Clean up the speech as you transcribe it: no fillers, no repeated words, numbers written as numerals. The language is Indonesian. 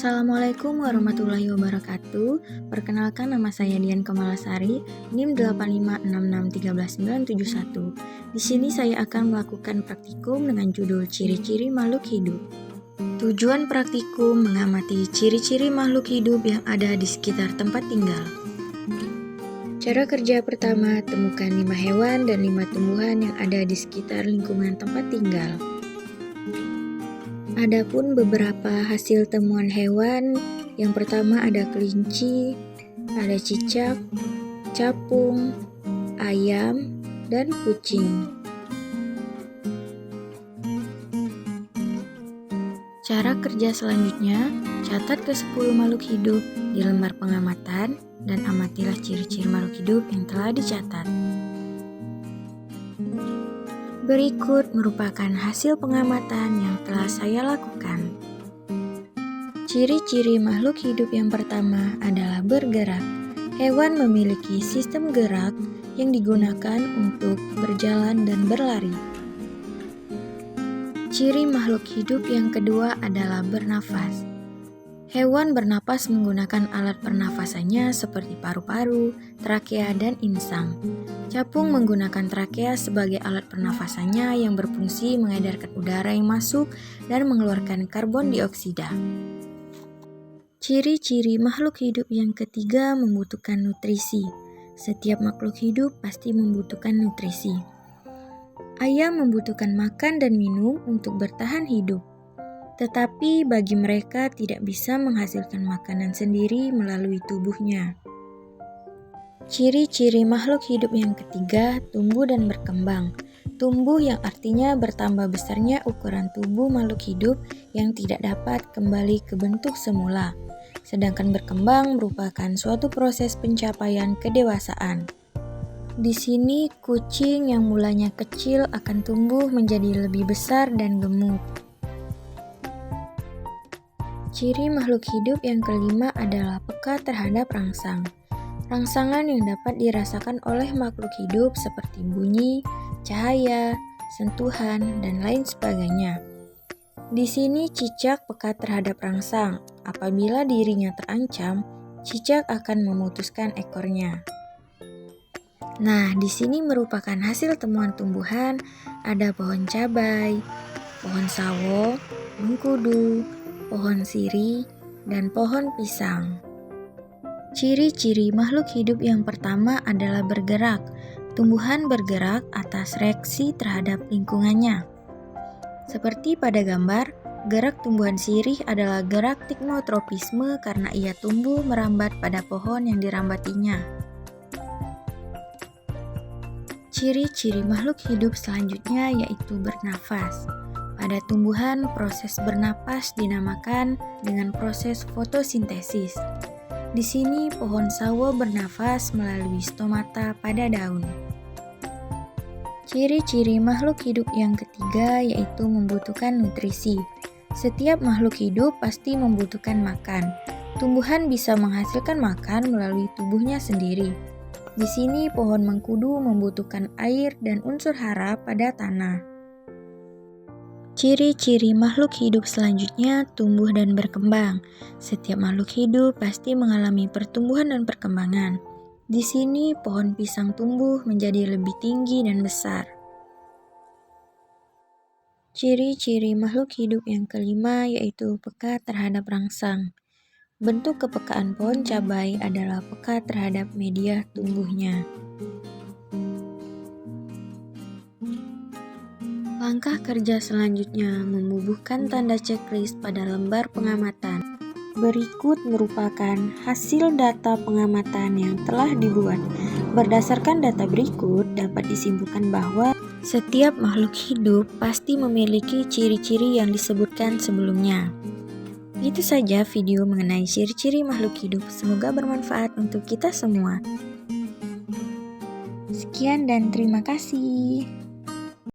Assalamualaikum warahmatullahi wabarakatuh. Perkenalkan, nama saya Dian Kamalasari, NIM 856613971. Di sini saya akan melakukan praktikum dengan judul Ciri-ciri makhluk hidup. Tujuan praktikum mengamati ciri-ciri makhluk hidup yang ada di sekitar tempat tinggal. Cara kerja pertama, temukan 5 hewan dan 5 tumbuhan yang ada di sekitar lingkungan tempat tinggal. Adapun beberapa hasil temuan hewan, yang pertama ada kelinci, ada cicak, capung, ayam, dan kucing. Cara kerja selanjutnya, catat ke 10 makhluk hidup di lembar pengamatan dan amatilah ciri-ciri makhluk hidup yang telah dicatat. Berikut merupakan hasil pengamatan yang telah saya lakukan. Ciri-ciri makhluk hidup yang pertama adalah bergerak. Hewan memiliki sistem gerak yang digunakan untuk berjalan dan berlari. Ciri makhluk hidup yang kedua adalah bernafas. Hewan bernapas menggunakan alat pernafasannya seperti paru-paru, trakea, dan insang. Capung menggunakan trakea sebagai alat pernafasannya yang berfungsi mengedarkan udara yang masuk dan mengeluarkan karbon dioksida. Ciri-ciri makhluk hidup yang ketiga membutuhkan nutrisi. Setiap makhluk hidup pasti membutuhkan nutrisi. Ayam membutuhkan makan dan minum untuk bertahan hidup. Tetapi bagi mereka tidak bisa menghasilkan makanan sendiri melalui tubuhnya. Ciri-ciri makhluk hidup yang ketiga, tumbuh dan berkembang. Tumbuh yang artinya bertambah besarnya ukuran tubuh makhluk hidup yang tidak dapat kembali ke bentuk semula. Sedangkan berkembang merupakan suatu proses pencapaian kedewasaan. Di sini kucing yang mulanya kecil akan tumbuh menjadi lebih besar dan gemuk. Ciri makhluk hidup yang kelima adalah peka terhadap rangsang. Rangsangan yang dapat dirasakan oleh makhluk hidup seperti bunyi, cahaya, sentuhan, dan lain sebagainya. Di sini cicak peka terhadap rangsang. Apabila dirinya terancam, cicak akan memutuskan ekornya. Nah, di sini merupakan hasil temuan tumbuhan, ada pohon cabai, pohon sawo, mengkudu, pohon sirih, dan pohon pisang. Ciri-ciri makhluk hidup yang pertama adalah bergerak. Tumbuhan bergerak atas reaksi terhadap lingkungannya. Seperti pada gambar, gerak tumbuhan sirih adalah gerak tiknotropisme karena ia tumbuh merambat pada pohon yang dirambatinya. Ciri-ciri makhluk hidup selanjutnya yaitu bernafas. Pada tumbuhan, proses bernapas dinamakan dengan proses fotosintesis. Di sini, pohon sawo bernafas melalui stomata pada daun. Ciri-ciri makhluk hidup yang ketiga yaitu membutuhkan nutrisi. Setiap makhluk hidup pasti membutuhkan makan. Tumbuhan bisa menghasilkan makan melalui tubuhnya sendiri. Di sini, pohon mengkudu membutuhkan air dan unsur hara pada tanah. Ciri-ciri makhluk hidup selanjutnya tumbuh dan berkembang. Setiap makhluk hidup pasti mengalami pertumbuhan dan perkembangan. Di sini pohon pisang tumbuh menjadi lebih tinggi dan besar. Ciri-ciri makhluk hidup yang kelima yaitu peka terhadap rangsang. Bentuk kepekaan pohon cabai adalah peka terhadap media tumbuhnya. Langkah kerja selanjutnya membubuhkan tanda checklist pada lembar pengamatan. Berikut merupakan hasil data pengamatan yang telah dibuat. Berdasarkan data berikut dapat disimpulkan bahwa setiap makhluk hidup pasti memiliki ciri-ciri yang disebutkan sebelumnya. Itu saja video mengenai ciri-ciri makhluk hidup. Semoga bermanfaat untuk kita semua. Sekian dan terima kasih.